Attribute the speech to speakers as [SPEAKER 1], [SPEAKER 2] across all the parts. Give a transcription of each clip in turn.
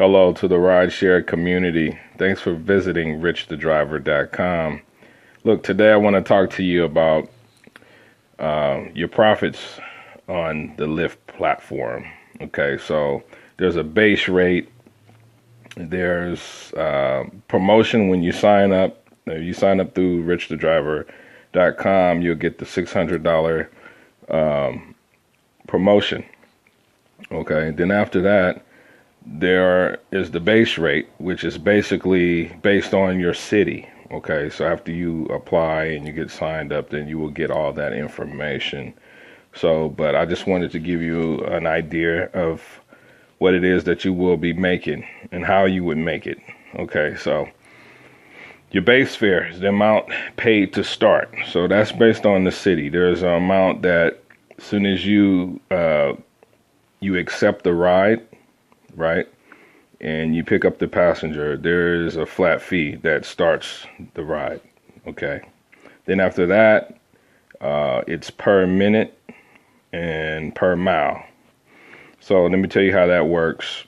[SPEAKER 1] Hello to the rideshare community. Thanks for visiting richthedriver.com. Look, today I want to talk to you about your profits on the Lyft platform. Okay, so there's a base rate. There's promotion when you sign up. If you sign up through richthedriver.com, you'll get the $600 promotion. Okay, then after that, there is the base rate, which is basically based on your city. Okay, so after you apply and you get signed up, then you will get all that information. So, but I just wanted to give you an idea of what it is that you will be making and how you would make it. Okay, so your base fare is the amount paid to start. So that's based on the city. There's an amount that as soon as you accept the ride, right, and you pick up the passenger, there is a flat fee that starts the ride. Okay, then after that, it's per minute and per mile. So let me tell you how that works.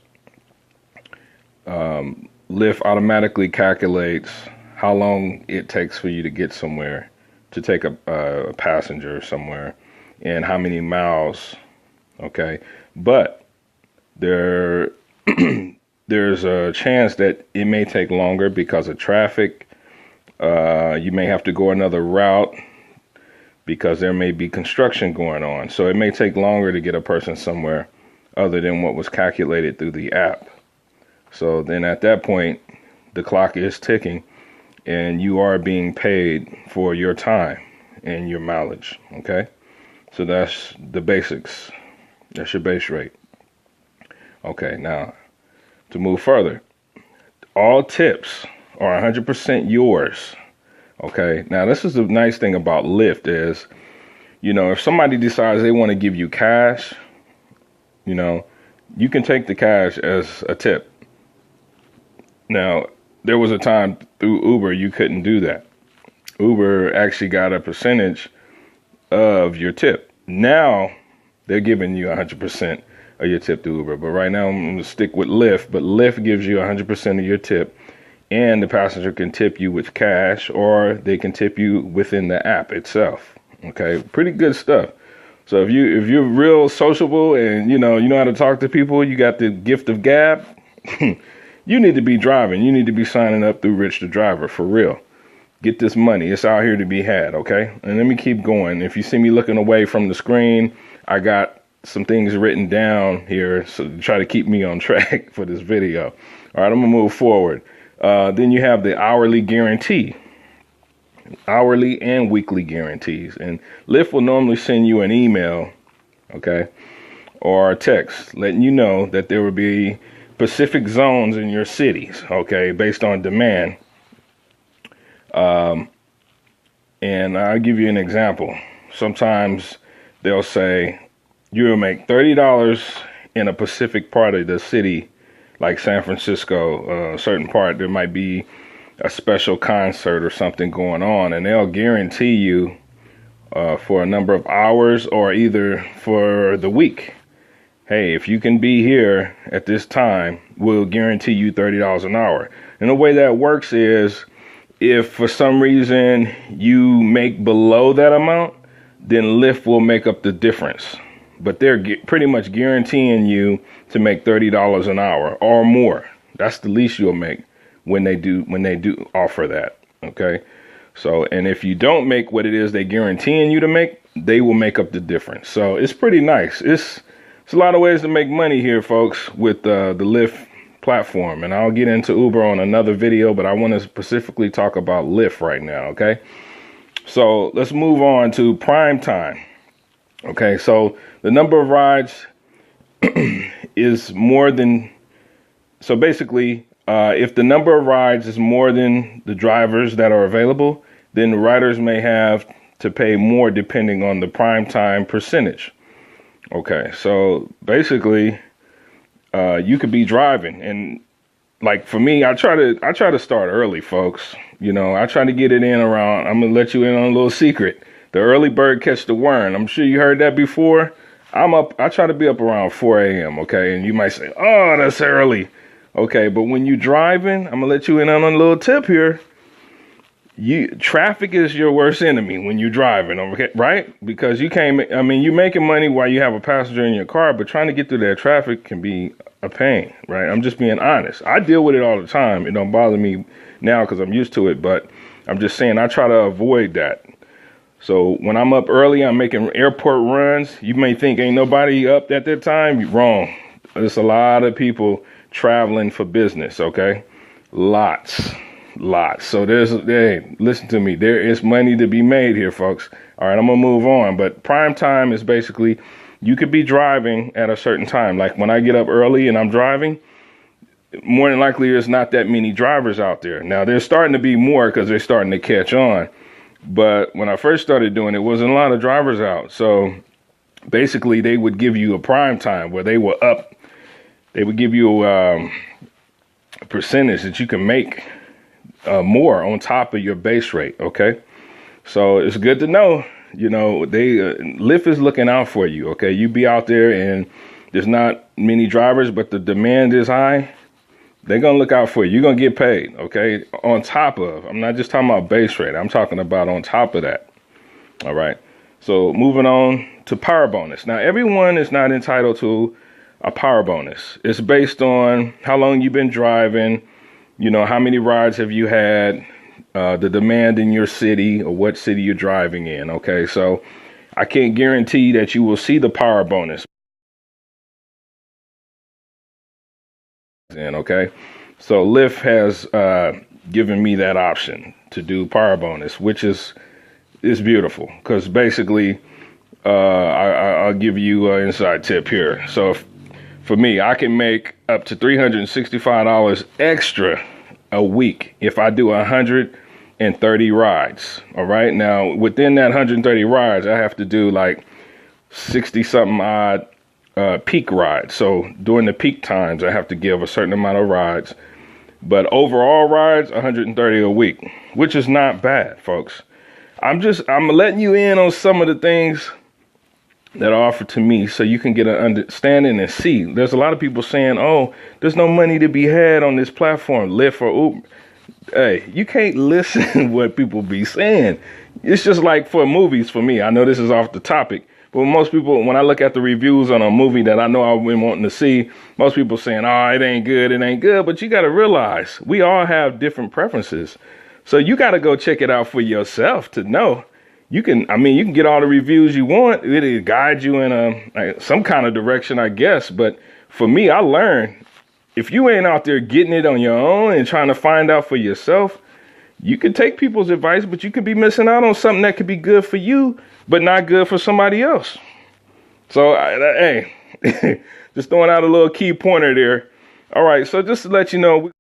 [SPEAKER 1] Lyft automatically calculates how long it takes for you to get somewhere, to take a passenger somewhere, and how many miles. Okay, but there's a chance that it may take longer because of traffic. You may have to go another route because there may be construction going on. So it may take longer to get a person somewhere other than what was calculated through the app. So then at that point, the clock is ticking and you are being paid for your time and your mileage. Okay, so that's the basics. That's your base rate. Okay, now to move further, all tips are 100% yours. Okay, now this is the nice thing about Lyft is, if somebody decides they want to give you cash, you can take the cash as a tip. Now, there was a time through Uber you couldn't do that. Uber actually got a percentage of your tip. Now they're giving you 100% of your tip to Uber. But right now I'm going to stick with Lyft. But Lyft gives you 100% of your tip, and the passenger can tip you with cash, or they can tip you within the app itself. Okay, pretty good stuff. So if you're real sociable and you know how to talk to people, you got the gift of gab, you need to be driving. You need to be signing up through Rich the Driver for real. Get this money. It's out here to be had, okay? And let me keep going. If you see me looking away from the screen, I got some things written down here so to try to keep me on track for this video. All right, I'm gonna move forward. Then you have the hourly guarantee, hourly and weekly guarantees. And Lyft will normally send you an email, okay, or a text letting you know that there will be specific zones in your cities, okay, based on demand. And I'll give you an example. Sometimes they'll say, you'll make $30 in a specific part of the city, like San Francisco, a certain part. There might be a special concert or something going on, and they'll guarantee you for a number of hours or either for the week. Hey, if you can be here at this time, we'll guarantee you $30 an hour. And the way that works is, if for some reason you make below that amount, then Lyft will make up the difference. But they're pretty much guaranteeing you to make $30 an hour or more. That's the least you'll make when they do offer that. Okay. So, and if you don't make what it is they guaranteeing you to make, they will make up the difference. So it's pretty nice. It's a lot of ways to make money here, folks, with the Lyft platform. And I'll get into Uber on another video, but I want to specifically talk about Lyft right now. Okay. So let's move on to prime time. Okay, so the number of rides is more than, so basically, if the number of rides is more than the drivers that are available, then the riders may have to pay more depending on the prime time percentage. Okay, so basically, you could be driving, and like for me, I try to start early, folks. I try to get it in around, I'm gonna let you in on a little secret. The early bird catch the worm. I'm sure you heard that before. I try to be up around 4 a.m., okay? And you might say, oh, that's early. Okay, but when you driving, I'm gonna let you in on a little tip here. Traffic is your worst enemy when you're driving, okay, right? Because you're making money while you have a passenger in your car, but trying to get through that traffic can be a pain, right? I'm just being honest. I deal with it all the time. It don't bother me now because I'm used to it, but I'm just saying I try to avoid that. So when I'm up early, I'm making airport runs. You may think ain't nobody up at that time. You're wrong. There's a lot of people traveling for business, okay? Lots. So hey, listen to me. There is money to be made here, folks. All right, I'm going to move on. But prime time is basically you could be driving at a certain time. Like when I get up early and I'm driving, more than likely there's not that many drivers out there. Now, there's starting to be more because they're starting to catch on. But when I first started doing it, wasn't a lot of drivers out. So basically they would give you a prime time where they were up. They would give you a percentage that you can make more on top of your base rate. Okay. So it's good to know, Lyft is looking out for you. Okay. You be out there and there's not many drivers, but the demand is high. They're going to look out for you. You're going to get paid. Okay. On top of, I'm not just talking about base rate. I'm talking about on top of that. All right. So moving on to power bonus. Now, everyone is not entitled to a power bonus. It's based on how long you've been driving. How many rides have you had, the demand in your city or what city you're driving in. Okay, so I can't guarantee that you will see the power bonus. Okay, so Lyft has given me that option to do power bonus, which is beautiful because basically I'll give you an inside tip here. So for me, I can make up to $365 extra a week if I do 130 rides. All right. Now, within that 130 rides, I have to do like 60 something odd peak rides. So during the peak times, I have to give a certain amount of rides. But overall rides, 130 a week, which is not bad, folks. I'm letting you in on some of the things that are offered to me so you can get an understanding and see. There's a lot of people saying, oh, there's no money to be had on this platform, Lyft or Uber. Hey, you can't listen to what people be saying. It's just like for movies for me. I know this is off the topic, but most people, when I look at the reviews on a movie that I know I've been wanting to see, most people saying, oh, it ain't good. But you got to realize we all have different preferences. So you got to go check it out for yourself to know. You can get all the reviews you want. It'll guide you in some kind of direction, I guess. But for me, I learned if you ain't out there getting it on your own and trying to find out for yourself, you can take people's advice, but you could be missing out on something that could be good for you, but not good for somebody else. So, hey, just throwing out a little key pointer there. All right. So just to let you know,